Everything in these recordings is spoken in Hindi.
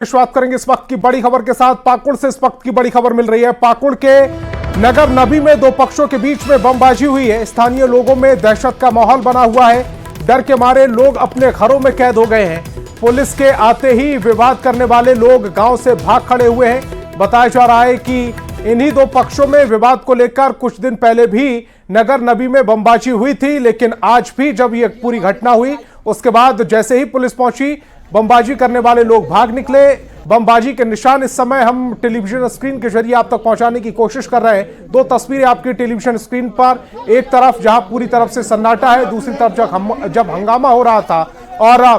शुरुआत करेंगे इस वक्त की बड़ी खबर के साथ। पाकुड़ से इस वक्त की बड़ी खबर मिल रही है। पाकुड़ के नगर नबी में दो पक्षों के बीच में बमबाजी हुई है। स्थानीय लोगों में दहशत का माहौल बना हुआ है। डर के मारे लोग अपने घरों में कैद हो गए हैं। पुलिस के आते ही विवाद करने वाले लोग गांव से भाग खड़े हुए हैं। बताया जा रहा है कि इन्हीं दो पक्षों में विवाद को लेकर कुछ दिन पहले भी नगर नबी में बमबाजी हुई थी, लेकिन आज भी जब यह पूरी घटना हुई उसके बाद जैसे ही पुलिस पहुंची, बमबाजी करने वाले लोग भाग निकले। बमबाजी के निशान इस समय हम टेलीविजन स्क्रीन के जरिए आप तक पहुंचाने की कोशिश कर रहे हैं। दो तस्वीरें आपकी टेलीविजन स्क्रीन पर, एक तरफ जहां पूरी तरफ से सन्नाटा है, दूसरी तरफ जब हंगामा हो रहा था और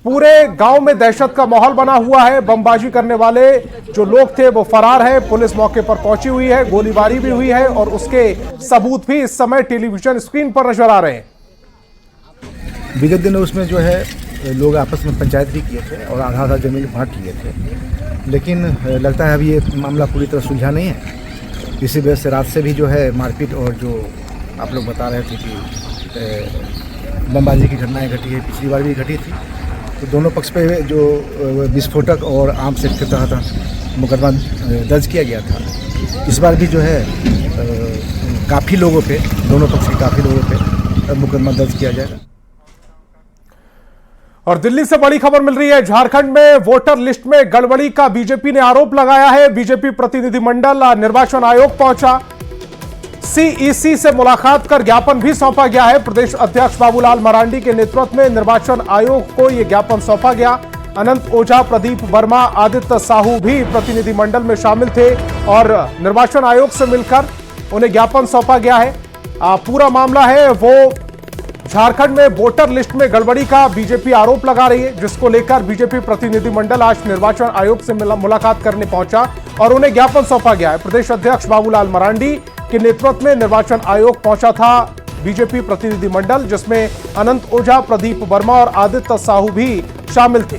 पूरे गांव में दहशत का माहौल बना हुआ है। बमबाजी करने वाले जो लोग थे वो फरार है। पुलिस मौके पर पहुंची हुई है, गोलीबारी भी हुई है और उसके सबूत भी इस समय टेलीविजन स्क्रीन पर नजर आ रहे हैं। विगत दिनों उसमें जो है लोग आपस में पंचायत भी किए थे और आधा आधा जमीन बांट लिए थे, लेकिन लगता है अभी ये मामला पूरी तरह सुलझा नहीं है। इसी वजह से रात से भी जो है मारपीट और जो आप लोग बता रहे थे कि बमबाजी की घटनाएं घटी है, पिछली बार भी घटी थी, तो दोनों पक्ष पे जो विस्फोटक और आर्म्स एक्ट के तहत मुकदमा दर्ज किया गया था। इस बार भी जो है काफ़ी लोगों पे, दोनों पक्ष के काफ़ी लोगों पे मुकदमा दर्ज किया जाएगा। और दिल्ली से बड़ी खबर मिल रही है। झारखंड में वोटर लिस्ट में गड़बड़ी का बीजेपी ने आरोप लगाया है। बीजेपी प्रतिनिधिमंडल निर्वाचन आयोग पहुंचा। सीईसी से मुलाकात कर ज्ञापन भी सौंपा गया है। प्रदेश अध्यक्ष बाबूलाल मरांडी के नेतृत्व में निर्वाचन आयोग को यह ज्ञापन सौंपा गया। अनंत ओझा, प्रदीप वर्मा, आदित्य साहू भी प्रतिनिधिमंडल में शामिल थे और निर्वाचन आयोग से मिलकर उन्हें ज्ञापन सौंपा गया है। पूरा मामला है वो झारखंड में वोटर लिस्ट में गड़बड़ी का बीजेपी आरोप लगा रही है, जिसको लेकर बीजेपी प्रतिनिधिमंडल आज निर्वाचन आयोग से मुलाकात करने पहुंचा और उन्हें ज्ञापन सौंपा गया है। प्रदेश अध्यक्ष बाबूलाल मरांडी के नेतृत्व में निर्वाचन आयोग पहुंचा था बीजेपी प्रतिनिधिमंडल, जिसमें अनंत ओझा, प्रदीप वर्मा और आदित्य साहू भी शामिल थे।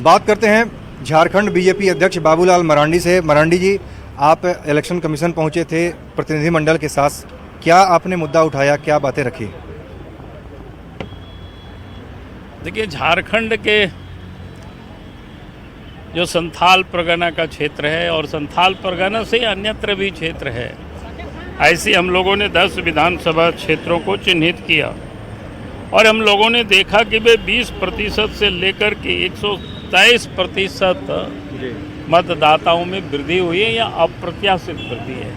बात करते हैं झारखंड बीजेपी अध्यक्ष बाबूलाल मरांडी से। मरांडी जी, आप इलेक्शन कमीशन पहुंचे थे प्रतिनिधिमंडल के साथ, क्या आपने मुद्दा उठाया, क्या बातें रखी? देखिए, झारखंड के जो संथाल परगना का क्षेत्र है और संथाल परगना से अन्यत्र भी क्षेत्र है, ऐसे हम लोगों ने 10 विधानसभा क्षेत्रों को चिन्हित किया और हम लोगों ने देखा कि वे 20% से लेकर के 123% मतदाताओं में वृद्धि हुई है या अप्रत्याशित वृद्धि है।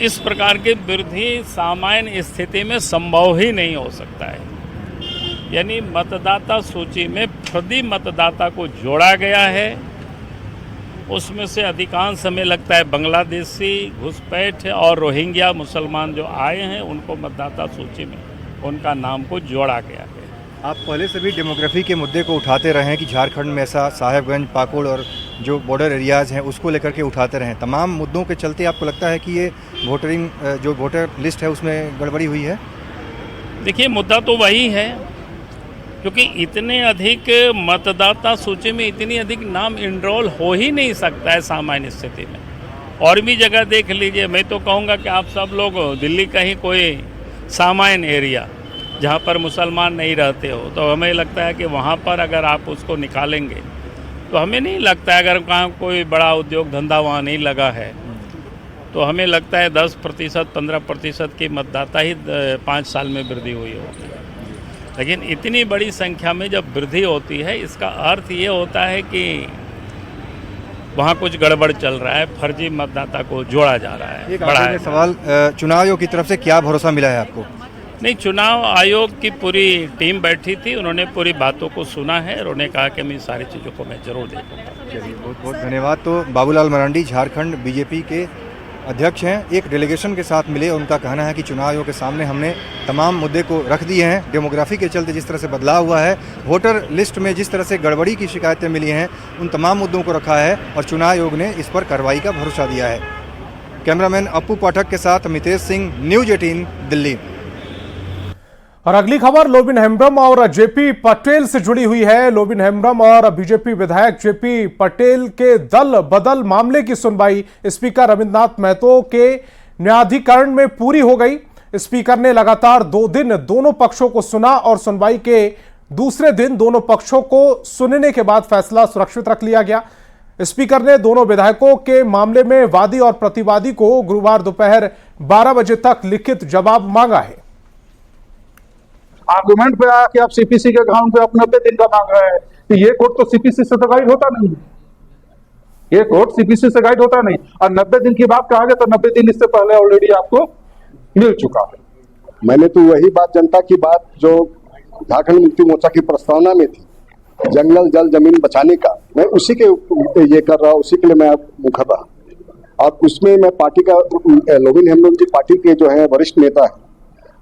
इस प्रकार की वृद्धि सामान्य स्थिति में संभव ही नहीं हो सकता है। यानी मतदाता सूची में फर्जी मतदाता को जोड़ा गया है, उसमें से अधिकांश हमें लगता है बांग्लादेशी, घुसपैठ और रोहिंग्या मुसलमान जो आए हैं उनको मतदाता सूची में उनका नाम को जोड़ा गया है। आप पहले से भी डेमोग्राफी के मुद्दे को उठाते रहे हैं कि झारखंड में ऐसा साहेबगंज, पाकुड़ और जो बॉर्डर एरियाज़ हैं उसको लेकर के उठाते रहे हैं। तमाम मुद्दों के चलते आपको लगता है कि ये जो वोटर लिस्ट है उसमें गड़बड़ी हुई है? देखिए, मुद्दा तो वही है, क्योंकि इतने अधिक मतदाता सूची में इतनी अधिक नाम इनरोल हो ही नहीं सकता है सामान्य स्थिति में। और भी जगह देख लीजिए, मैं तो कहूँगा कि आप सब लोग दिल्ली का ही कोई सामान्य एरिया जहाँ पर मुसलमान नहीं रहते हो, तो हमें लगता है कि वहाँ पर अगर आप उसको निकालेंगे तो हमें नहीं लगता है, अगर कहाँ कोई बड़ा उद्योग धंधा वहाँ नहीं लगा है, तो हमें लगता है 10%, 15% की मतदाता ही 5 साल में वृद्धि हुई होगी। लेकिन इतनी बड़ी संख्या में जब वृद्धि होती है, इसका अर्थ ये होता है कि वहाँ कुछ गड़बड़ चल रहा है, फर्जी मतदाता को जोड़ा जा रहा है। एक बड़ा सवाल, चुनाव आयोग की तरफ से क्या भरोसा मिला है आपको? नहीं, चुनाव आयोग की पूरी टीम बैठी थी, उन्होंने पूरी बातों को सुना है और उन्होंने कहा कि मैं सारी चीज़ों को मैं जरूर देखूँगा। चलिए, बहुत बहुत धन्यवाद। तो बाबूलाल मरांडी झारखंड बीजेपी के अध्यक्ष हैं, एक डेलीगेशन के साथ मिले। उनका कहना है कि चुनाव आयोग के सामने हमने तमाम मुद्दे को रख दिए हैं। डेमोग्राफी के चलते जिस तरह से बदलाव हुआ है, वोटर लिस्ट में जिस तरह से गड़बड़ी की शिकायतें मिली हैं, उन तमाम मुद्दों को रखा है और चुनाव आयोग ने इस पर कार्रवाई का भरोसा दिया है। कैमरामैन अप्पू पाठक के साथ मितेश सिंह, न्यूज़ 18 दिल्ली। और अगली खबर लोबिन हेम्ब्रम और जेपी पटेल से जुड़ी हुई है। लोबिन हेम्ब्रम और बीजेपी विधायक जेपी पटेल के दल बदल मामले की सुनवाई स्पीकर रविन्द्रनाथ महतो के न्यायाधिकरण में पूरी हो गई। स्पीकर ने लगातार 2 दिन दोनों पक्षों को सुना और सुनवाई के दूसरे दिन दोनों पक्षों को सुनने के बाद फैसला सुरक्षित रख लिया गया। स्पीकर ने दोनों विधायकों के मामले में वादी और प्रतिवादी को गुरुवार दोपहर 12 बजे तक लिखित जवाब मांगा है। आर्गुमेंट पे आया कि आप सीपीसी के ग्राउंड पे आप 90 दिन का मांग रहे हैं, तो ये कोर्ट तो सीपीसी से तो गाइड होता नहीं, ये कोर्ट सीपीसी से गाइड होता नहीं। और 90 दिन की बात कहा गया तो 90 दिन इससे पहले ऑलरेडी आपको मिल चुका है। मैंने तो वही बात, जनता की बात जो झारखंड मुक्ति मोर्चा की प्रस्तावना में थी, जंगल जल जमीन बचाने का, मैं उसी के ये कर रहा हूँ, उसी के लिए मैं मुखर रहा। और उसमें मैं पार्टी का लोबिन हम लोग की पार्टी के जो है वरिष्ठ नेता है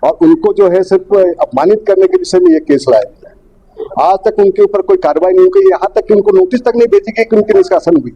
और उनको जो है सिर्फ अपमानित करने के विषय में ये केस लाया गया। आज तक उनके ऊपर कोई कार्रवाई नहीं हुई, यहाँ तक कि उनको नोटिस तक नहीं भेजी गई कि उनकी निष्कासन हुई।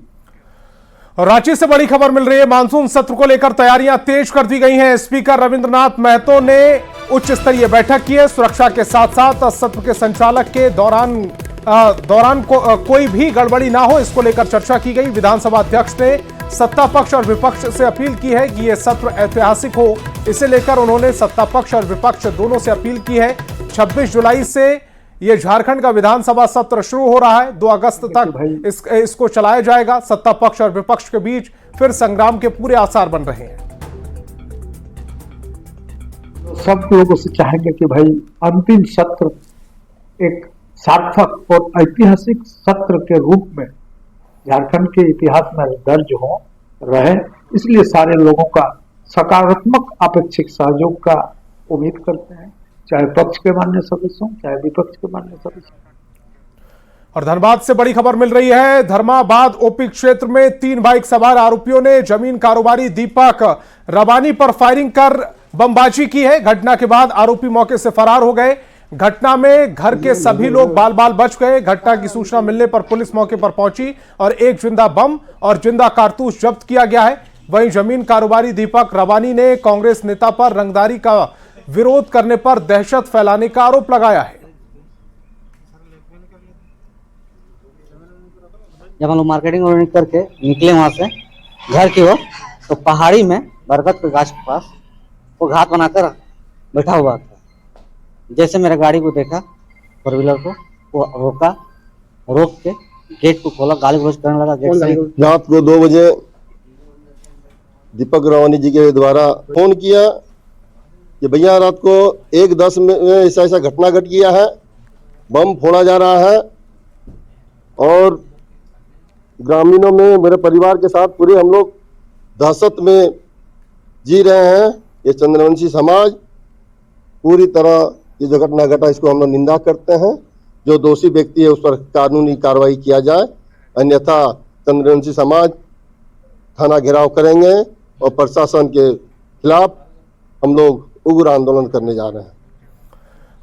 रांची से बड़ी खबर मिल रही है। मानसून सत्र को लेकर तैयारियां तेज कर दी गई हैं। स्पीकर रविंद्रनाथ महतो ने उच्च स्तरीय बैठक की है। सुरक्षा के साथ साथ सत्र के संचालक के दौरान कोई भी गड़बड़ी ना हो, इसको लेकर चर्चा की गई। विधानसभा अध्यक्ष ने सत्ता पक्ष और विपक्ष से अपील की है कि यह सत्र ऐतिहासिक हो। इसे लेकर उन्होंने सत्ता पक्ष और विपक्ष दोनों से अपील की है। 26 जुलाई से ये झारखंड का विधानसभा सत्र शुरू हो रहा है। 2 अगस्त तक इसको चलाया जाएगा। सत्ता पक्ष और विपक्ष के बीच फिर संग्राम के पूरे आसार बन रहे हैं। सब लोगों से चाहेंगे कि भाई अंतिम सत्र एक सार्थक और ऐतिहासिक सत्र के रूप में झारखंड के इतिहास में दर्ज हो रहे, इसलिए सारे लोगों का सकारात्मक अपेक्षित सहयोग का उम्मीद करते हैं, चाहे पक्ष के मान्य सदस्य हों चाहे विपक्ष के मान्य सदस्य। और धनबाद से बड़ी खबर मिल रही है। धर्माबाद ओपी क्षेत्र में 3 बाइक सवार आरोपियों ने जमीन कारोबारी दीपक रबानी पर फायरिंग कर बमबाजी की है। घटना के बाद आरोपी मौके से फरार हो गए। घटना में घर के सभी लोग बाल बाल बच गए। घटना की सूचना मिलने पर पुलिस मौके पर पहुंची और एक जिंदा बम और जिंदा कारतूस जब्त किया गया है। वहीं जमीन कारोबारी दीपक रबानी ने कांग्रेस नेता पर रंगदारी का विरोध करने पर दहशत फैलाने का आरोप लगाया है। जब हम लोग मार्केटिंग करके निकले वहां से घर की ओर, तो पहाड़ी में बरगद के गाछ के पास वो घात बनाकर बैठा हुआ था। जैसे मेरे गाड़ी को देखा, 4 व्हीलर को, वो रोक के गेट को खोला, गाली गलौज करने लगा गेट से। रात को 2 बजे दीपक रवानी जी के द्वारा फोन किया कि भैया रात को 1:10 में ऐसा ऐसा घटना घट गया है, बम फोड़ा जा रहा है और ग्रामीणों में मेरे परिवार के साथ पूरे हम लोग दहशत में जी रहे हैं। ये चंद्रवंशी समाज पूरी तरह ये जो घटना घटा इसको हम लोग निंदा करते हैं। जो दोषी व्यक्ति है उस पर कानूनी कार्रवाई किया जाए, अन्यथा चंद्रवंशी समाज थाना घेराव करेंगे और प्रशासन के खिलाफ हम लोग उग्र आंदोलन करने जा रहे हैं।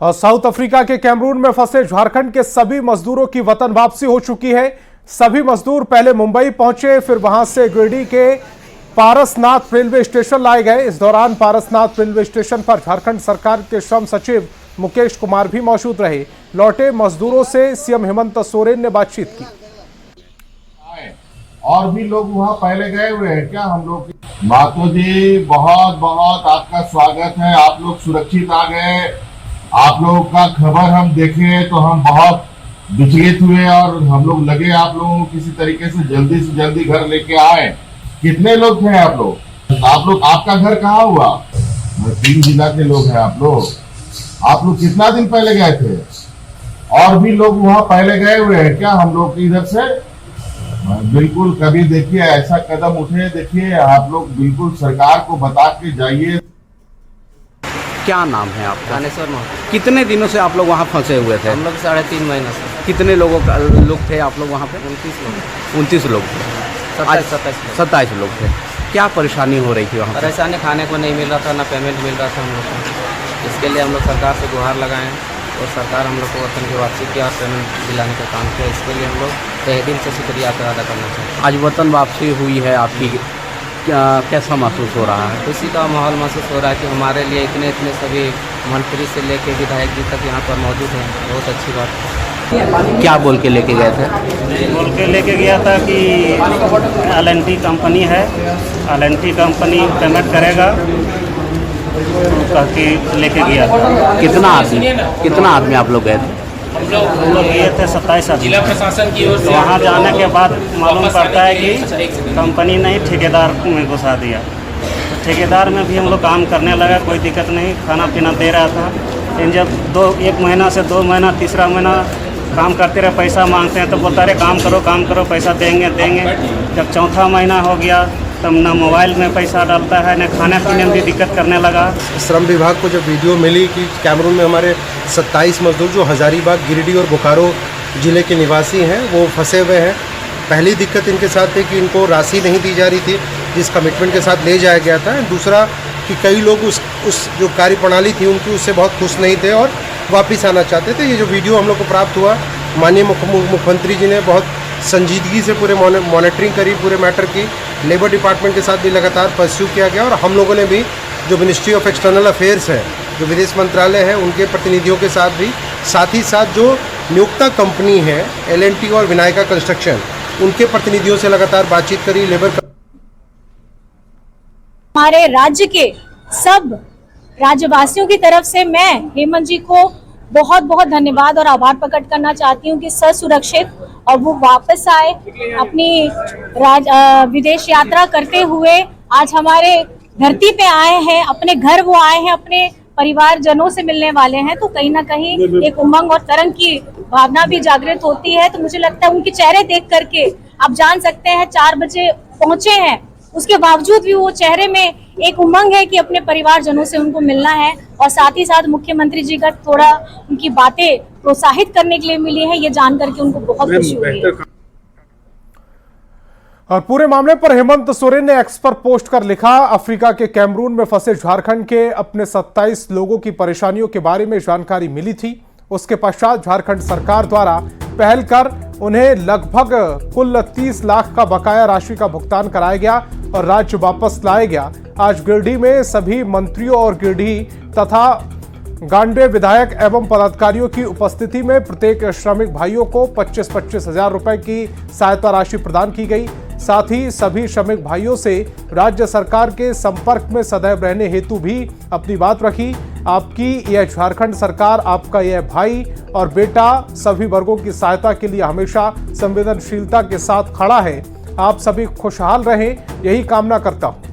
और साउथ अफ्रीका के कैमरून में फंसे झारखंड के सभी मजदूरों की वतन वापसी हो चुकी है। सभी मजदूर पहले मुंबई पहुंचे, फिर वहां से गिरिडीह के पारसनाथ रेलवे स्टेशन लाए गए। इस दौरान पारसनाथ रेलवे स्टेशन पर झारखंड सरकार के श्रम सचिव मुकेश कुमार भी मौजूद रहे। लौटे मजदूरों से सीएम हेमंत सोरेन ने बातचीत की। और भी लोग वहाँ पहले गए हुए हैं क्या हम लोग? मातो जी बहुत बहुत आपका स्वागत है। आप लोग सुरक्षित आ गए। आप लोगों का खबर हम देखे तो हम बहुत विचलित हुए और हम लोग लगे आप लोगों को किसी तरीके से जल्दी घर लेके आए। कितने लोग थे आप लोग? आपका घर कहाँ हुआ? 3 जिला के लोग हैं आप लोग। आप लोग कितना दिन पहले गए थे? और भी लोग वहाँ पहले गए हुए हैं क्या हम लोग इधर से? बिल्कुल, कभी देखिए ऐसा कदम उठे, देखिए आप लोग बिल्कुल सरकार को बता के जाइए। क्या नाम है आपका? कानेश्वर महतो। कितने दिनों से आप लोग वहाँ फंसे हुए थे? हम लोग 3.5 महीना से। कितने लोग थे आप लोग वहाँ पे? 29 लोग थे। 27 लोग थे। क्या परेशानी हो रही थी वहाँ? परेशानी खाने को नहीं मिल रहा था, ना पेमेंट मिल रहा था हम लोग को। इसके लिए हम लोग सरकार से गुहार लगाए और सरकार हम लोग को वतन की वापसी किया और पेमेंट दिलाने का काम किया। इसके लिए हम लोग तहे दिल से शुक्रिया अदा करना चाहते हैं। आज वतन वापसी हुई है आपकी, कैसा महसूस हो रहा है? खुशी का माहौल महसूस हो रहा है कि हमारे लिए इतने सभी मंत्री से लेके विधायक जी तक यहाँ पर मौजूद हैं। बहुत अच्छी बात है। क्या बोल के लेके गए थे? बोल के लेके गया था कि LNT कंपनी है, LNT कंपनी पेमेंट करेगा, कह के लेके गया था। कितना आदमी आप लोग गए थे? हम लोग गए थे 27 आदमी। जिला प्रशासन की ओर तो से वहाँ जाने के बाद मालूम पड़ता है कि कंपनी ने ही ठेकेदार में घुसा दिया। तो ठेकेदार में भी हम लोग काम करने लगा, कोई दिक्कत नहीं, खाना पीना दे रहा था। लेकिन जब 1 महीना से 2 महीना, तीसरा महीना काम करते रहे, पैसा मांगते हैं तो बोलता रहे काम करो पैसा देंगे। जब चौथा महीना हो गया तब न मोबाइल में पैसा डालता है, न खाने पीने में भी दिक्कत करने लगा। श्रम विभाग को जब वीडियो मिली कि कैमरून में हमारे 27 मजदूर जो हजारीबाग, गिरिडीह और बोकारो ज़िले के निवासी हैं वो फंसे हुए हैं। पहली दिक्कत इनके साथ थी कि इनको राशि नहीं दी जा रही थी जिस कमिटमेंट के साथ ले जाया गया था। दूसरा कि कई लोग उस जो कार्यप्रणाली थी उनकी उससे बहुत खुश नहीं थे और वापस आना चाहते थे। ये जो वीडियो हम लोग को प्राप्त हुआ, माननीय मुख्यमंत्री जी ने बहुत संजीदगी से पूरे मॉनिटरिंग करी पूरे मैटर की। लेबर डिपार्टमेंट के साथ भी लगातार परस्यू किया गया और हम लोगों ने भी जो मिनिस्ट्री ऑफ एक्सटर्नल अफेयर्स है, जो विदेश मंत्रालय है, उनके प्रतिनिधियों के साथ भी, साथ ही साथ जो नियोक्ता कंपनी है L&T और विनायका कंस्ट्रक्शन, उनके प्रतिनिधियों से लगातार बातचीत करी। लेबर हमारे राज्य के सब राज्यवासियों की तरफ से मैं हेमंत जी को बहुत बहुत धन्यवाद और आभार प्रकट करना चाहती हूँ कि ससुरक्षित और वो वापस आए अपनी विदेश यात्रा करते हुए आज हमारे धरती पे आए हैं, अपने घर वो आए हैं, अपने परिवारजनों से मिलने वाले हैं। तो कहीं ना कहीं एक उमंग और तरंग की भावना भी जागृत होती है। तो मुझे लगता है उनके चेहरे देख करके आप जान सकते हैं 4 बजे पहुंचे हैं, उसके बावजूद भी वो चेहरे में एक उमंग है कि अपने परिवारजनों से उनको मिलना है। और साथ ही साथ मुख्यमंत्री जी का थोड़ा उनकी बातें प्रोत्साहित करने के लिए मिली है, ये जान करके उनको बहुत खुशी हुई है। और पूरे मामले पर हेमंत सोरेन ने एक्स पर पोस्ट कर लिखा, अफ्रीका के कैमरून में फंसे झारखंड के अपने 27 लोगों की परेशानियों के बारे में जानकारी मिली थी। उसके पश्चात झारखंड सरकार द्वारा पहल कर उन्हें लगभग कुल 30 लाख का बकाया राशि का भुगतान कराया गया और राज्य वापस लाया गया। आज गिरिडीह में सभी मंत्रियों और गिरिडीह तथा गांडे विधायक एवं पदाधिकारियों की उपस्थिति में प्रत्येक श्रमिक भाइयों को 25-25 हजार रुपए की सहायता राशि प्रदान की गई। साथ ही सभी श्रमिक भाइयों से राज्य सरकार के संपर्क में सदैव रहने हेतु भी अपनी बात रखी। आपकी यह झारखंड सरकार, आपका यह भाई और बेटा सभी वर्गों की सहायता के लिए हमेशा संवेदनशीलता के साथ खड़ा है। आप सभी खुशहाल रहें, यही कामना करता हूं।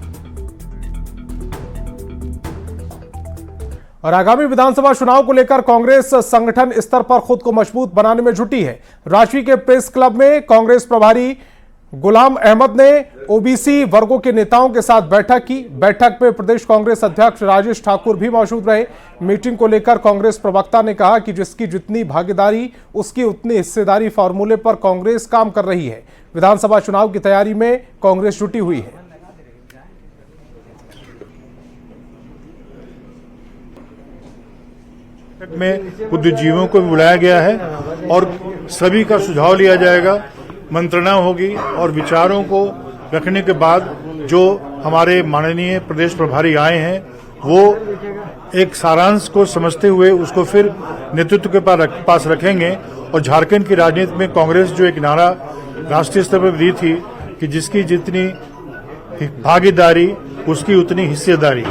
और आगामी विधानसभा चुनाव को लेकर कांग्रेस संगठन स्तर पर खुद को मजबूत बनाने में जुटी है। रांची के प्रेस क्लब में कांग्रेस प्रभारी गुलाम अहमद ने ओबीसी वर्गों के नेताओं के साथ बैठक की। बैठक में प्रदेश कांग्रेस अध्यक्ष राजेश ठाकुर भी मौजूद रहे। मीटिंग को लेकर कांग्रेस प्रवक्ता ने कहा कि जिसकी जितनी भागीदारी उसकी उतनी हिस्सेदारी फॉर्मूले पर कांग्रेस काम कर रही है। विधानसभा चुनाव की तैयारी में कांग्रेस जुटी हुई है। में बुद्धिजीवियों को भी बुलाया गया है और सभी का सुझाव लिया जाएगा, मंत्रणा होगी और विचारों को रखने के बाद जो हमारे माननीय प्रदेश प्रभारी आए हैं वो एक सारांश को समझते हुए उसको फिर नेतृत्व के पास रखेंगे। और झारखंड की राजनीति में कांग्रेस जो एक नारा राष्ट्रीय स्तर पर दी थी कि जिसकी जितनी भागीदारी उसकी उतनी हिस्सेदारी।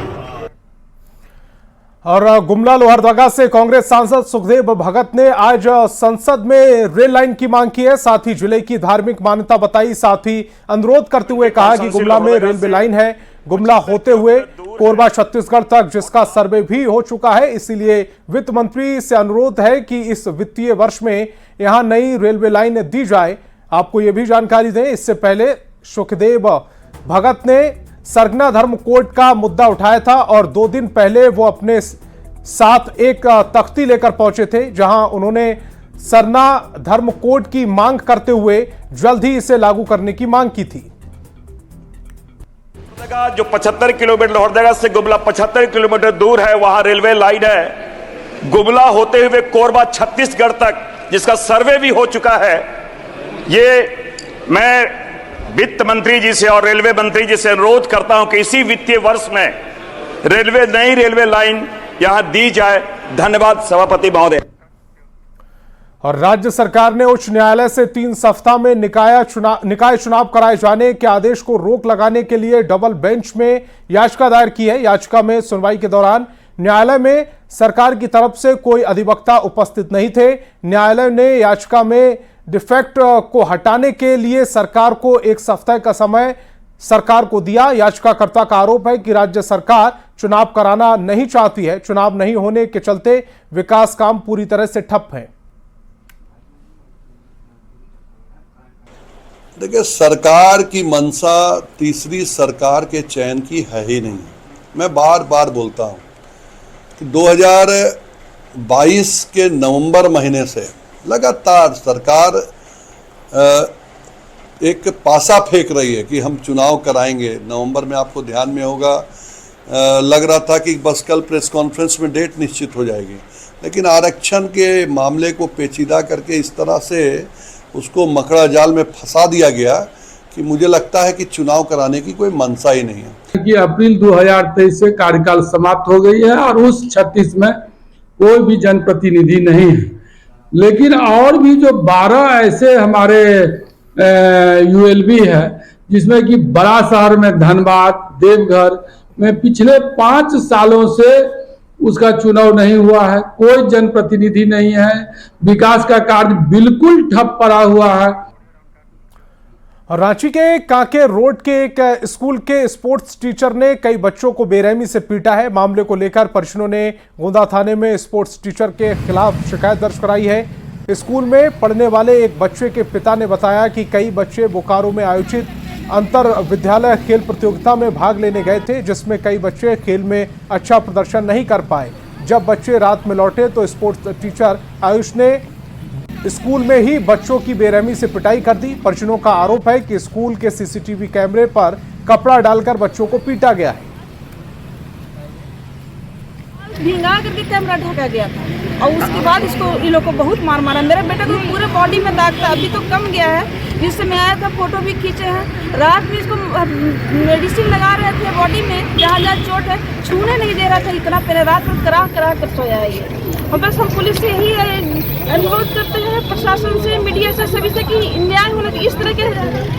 और गुमला लोहरदगा से कांग्रेस सांसद सुखदेव भगत ने आज संसद में रेल लाइन की मांग की है। साथ ही जिले की धार्मिक मान्यता बताई। साथ ही अनुरोध करते हुए कहा कि गुमला में रेलवे लाइन है, गुमला होते हुए कोरबा छत्तीसगढ़ तक, जिसका सर्वे भी हो चुका है। इसीलिए वित्त मंत्री से अनुरोध है कि इस वित्तीय वर्ष में यहां नई रेलवे लाइन दी जाए। आपको यह भी जानकारी दें, इससे पहले सुखदेव भगत ने सरगना धर्म कोड का मुद्दा उठाया था और 2 दिन पहले वो अपने साथ एक तख्ती लेकर पहुंचे थे, जहां उन्होंने सरना धर्म कोड की मांग करते हुए जल्द ही इसे लागू करने की मांग की थी। जो 75 किलोमीटर लोहरदगा से गुमला 75 किलोमीटर दूर है, वहां रेलवे लाइन है। गुमला होते हुए कोरबा छत्तीसगढ़ तक, जिसका सर्वे भी हो चुका है। ये मैं वित्त मंत्री जी से और रेलवे मंत्री जी से अनुरोध करता हूं कि इसी वित्तीय वर्ष में नई रेलवे लाइन यहां दी जाए। धन्यवाद सभापति महोदय। और राज्य सरकार ने उच्च न्यायालय से 3 सप्ताह में निकाय चुनाव कराए जाने के आदेश को रोक लगाने के लिए डबल बेंच में याचिका दायर की है। याचिका में सुनवाई के दौरान न्यायालय में सरकार की तरफ से कोई अधिवक्ता उपस्थित नहीं थे। न्यायालय ने याचिका में डिफेक्ट को हटाने के लिए सरकार को 1 सप्ताह का समय सरकार को दिया। याचिकाकर्ता का आरोप है कि राज्य सरकार चुनाव कराना नहीं चाहती है। चुनाव नहीं होने के चलते विकास काम पूरी तरह से ठप है। देखिए, सरकार की मंशा तीसरी सरकार के चयन की है ही नहीं। मैं बार बार बोलता हूं कि 2022 के नवंबर महीने से लगातार सरकार एक पासा फेंक रही है कि हम चुनाव कराएंगे। नवंबर में आपको ध्यान में होगा, लग रहा था कि बस कल प्रेस कॉन्फ्रेंस में डेट निश्चित हो जाएगी, लेकिन आरक्षण के मामले को पेचीदा करके इस तरह से उसको मकड़ा जाल में फंसा दिया गया कि मुझे लगता है कि चुनाव कराने की कोई मंशा ही नहीं है। कि अप्रैल 2023 से कार्यकाल समाप्त हो गई है और उस 36 में कोई भी जनप्रतिनिधि नहीं है। लेकिन और भी जो 12 ऐसे हमारे यूएलबी है, जिसमें कि बड़ा शहर में धनबाद, देवघर में पिछले 5 सालों से उसका चुनाव नहीं हुआ है, कोई जनप्रतिनिधि नहीं है, विकास का कार्य बिल्कुल ठप पड़ा हुआ है। रांची के कांके रोड के एक स्कूल के स्पोर्ट्स टीचर ने कई बच्चों को बेरहमी से पीटा है। मामले को लेकर परिजनों ने गोंदा थाने में स्पोर्ट्स टीचर के खिलाफ शिकायत दर्ज कराई है। स्कूल में पढ़ने वाले एक बच्चे के पिता ने बताया कि कई बच्चे बोकारो में आयोजित अंतर विद्यालय खेल प्रतियोगिता में भाग लेने गए थे, जिसमें कई बच्चे खेल में अच्छा प्रदर्शन नहीं कर पाए। जब बच्चे रात में लौटे तो स्पोर्ट्स टीचर आयुष ने स्कूल में ही बच्चों की बेरहमी से पिटाई कर दी। परिजनों का आरोप है कि स्कूल के सीसीटीवी कैमरे पर कपड़ा डालकर बच्चों को पीटा गया है। भिंगा करके कैमरा ढका गया था और उसके बाद इसको इन लोग को बहुत मार मारा। मेरा बेटा को पूरे बॉडी में दाग था, अभी तो कम गया है। जिस समय आया था फोटो भी खींचे हैं। रात में इसको मेडिसिन लगा रहे थे बॉडी में, जहाँ जहाँ चोट है छूने नहीं दे रहा था। इतना पहले रात में करा कर सोया है ये। और बस हम पुलिस से यही अनुरोध करते हैं, प्रशासन से, मीडिया से, सभी से कि न्याय होना चाहिए। इस तरह के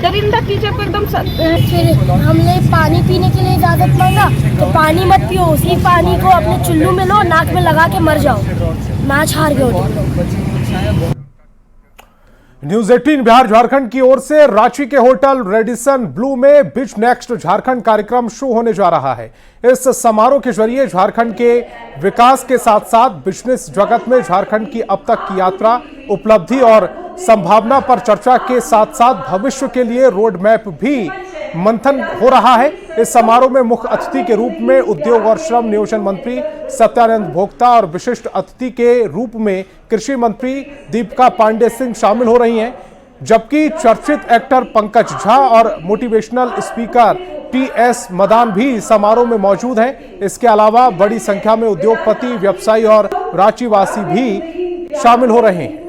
दरिंदा टीचर को एकदम फिर हमने पानी पीने के लिए इजाजत मांगा तो पानी मत पियो, उसी पानी को अपने चुल्लू में लो, नाक में लगा के मर जाओ। मैच हार गए। न्यूज 18 बिहार झारखंड की ओर से रांची के होटल रेडिसन ब्लू में बिच नेक्स्ट झारखंड कार्यक्रम शुरू होने जा रहा है। इस समारोह के जरिए झारखंड के विकास के साथ साथ बिजनेस जगत में झारखंड की अब तक की यात्रा, उपलब्धि और संभावना पर चर्चा के साथ साथ भविष्य के लिए रोड मैप भी मंथन हो रहा है। इस समारोह में मुख्य अतिथि के रूप में उद्योग और श्रम नियोजन मंत्री सत्यानंद भोक्ता और विशिष्ट अतिथि के रूप में कृषि मंत्री दीपिका पांडे सिंह शामिल हो रही हैं, जबकि चर्चित एक्टर पंकज झा और मोटिवेशनल स्पीकर टीएस मदान भी समारोह में मौजूद हैं। इसके अलावा बड़ी संख्या में उद्योगपति, व्यवसायी और रांचीवासी भी शामिल हो रहे हैं।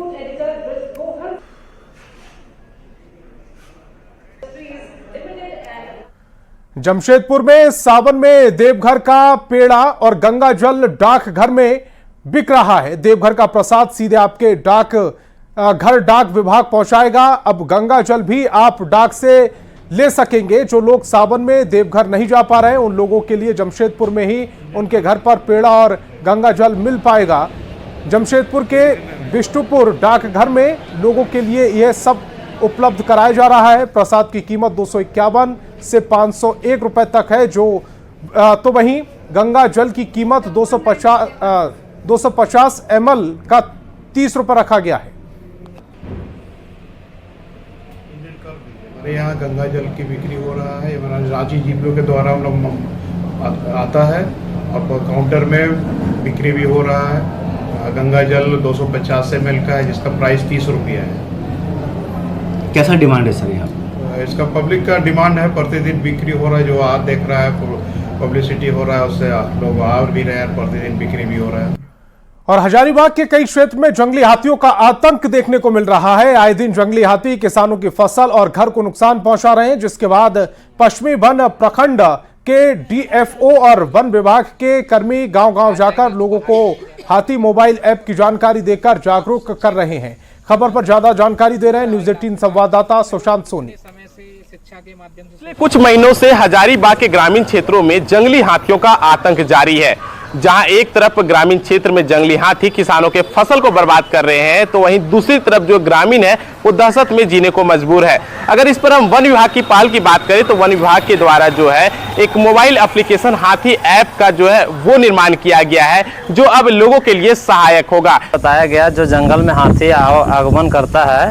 जमशेदपुर में सावन में देवघर का पेड़ा और गंगा जल डाकघर में बिक रहा है। देवघर का प्रसाद सीधे आपके डाक विभाग पहुंचाएगा। अब गंगा जल भी आप डाक से ले सकेंगे। जो लोग सावन में देवघर नहीं जा पा रहे हैं, उन लोगों के लिए जमशेदपुर में ही उनके घर पर पेड़ा और गंगा जल मिल पाएगा। जमशेदपुर के बिष्टुपुर डाकघर में लोगों के लिए यह सब उपलब्ध कराया जा रहा है। प्रसाद की कीमत 251 से 501 रुपए तक है, तो वहीं गंगा जल की कीमत 250 ml का 30 रुपए रखा गया है। हमारे यहाँ गंगा जल की बिक्री हो रहा है। हमारा रांची जीपीओ के द्वारा हम लोग आता है और काउंटर में बिक्री भी हो रहा है। गंगा जल 250 ml का है, जिसका प्राइस 30 रुपया है। कैसा डिमांड है सर यहाँ? इसका पब्लिक का डिमांड है, प्रतिदिन बिक्री हो रहा है। जो आज देख रहा है, पब्लिसिटी हो रहा है, उससे लोग आ भी रहे हैं, प्रतिदिन बिक्री भी हो रहा है। और हजारीबाग के कई क्षेत्र में जंगली हाथियों का आतंक देखने को मिल रहा है। आए दिन जंगली हाथी किसानों की फसल और घर को नुकसान पहुंचा रहे हैं, जिसके बाद पश्चिमी वन प्रखंड के डीएफओ और वन विभाग के कर्मी गांव-गांव जाकर लोगों को हाथी मोबाइल ऐप की जानकारी देकर जागरूक कर रहे हैं। खबर पर ज्यादा जानकारी दे रहे हैं न्यूज 18 संवाददाता सुशांत सोनी। पिछले कुछ महीनों से हजारीबाग के ग्रामीण क्षेत्रों में जंगली हाथियों का आतंक जारी है। जहां एक तरफ ग्रामीण क्षेत्र में जंगली हाथी किसानों के फसल को बर्बाद कर रहे हैं, तो वहीं दूसरी तरफ जो ग्रामीण है वो दहशत में जीने को मजबूर है। अगर इस पर हम वन विभाग की पहल की बात करें तो वन विभाग के द्वारा जो है एक मोबाइल एप्लीकेशन हाथी ऐप का जो है वो निर्माण किया गया है, जो अब लोगों के लिए सहायक होगा। बताया गया जो जंगल में हाथी आगमन करता है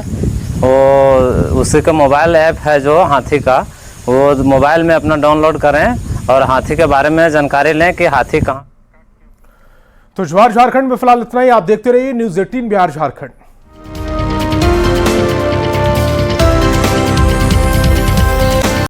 वो उसी का मोबाइल ऐप है जो हाथी का, वो मोबाइल में अपना डाउनलोड करें और हाथी के बारे में जानकारी लें कि हाथी कहाँ। तो जवाहर झारखंड में फिलहाल इतना ही। आप देखते रहिए न्यूज़ 18 बिहार झारखंड।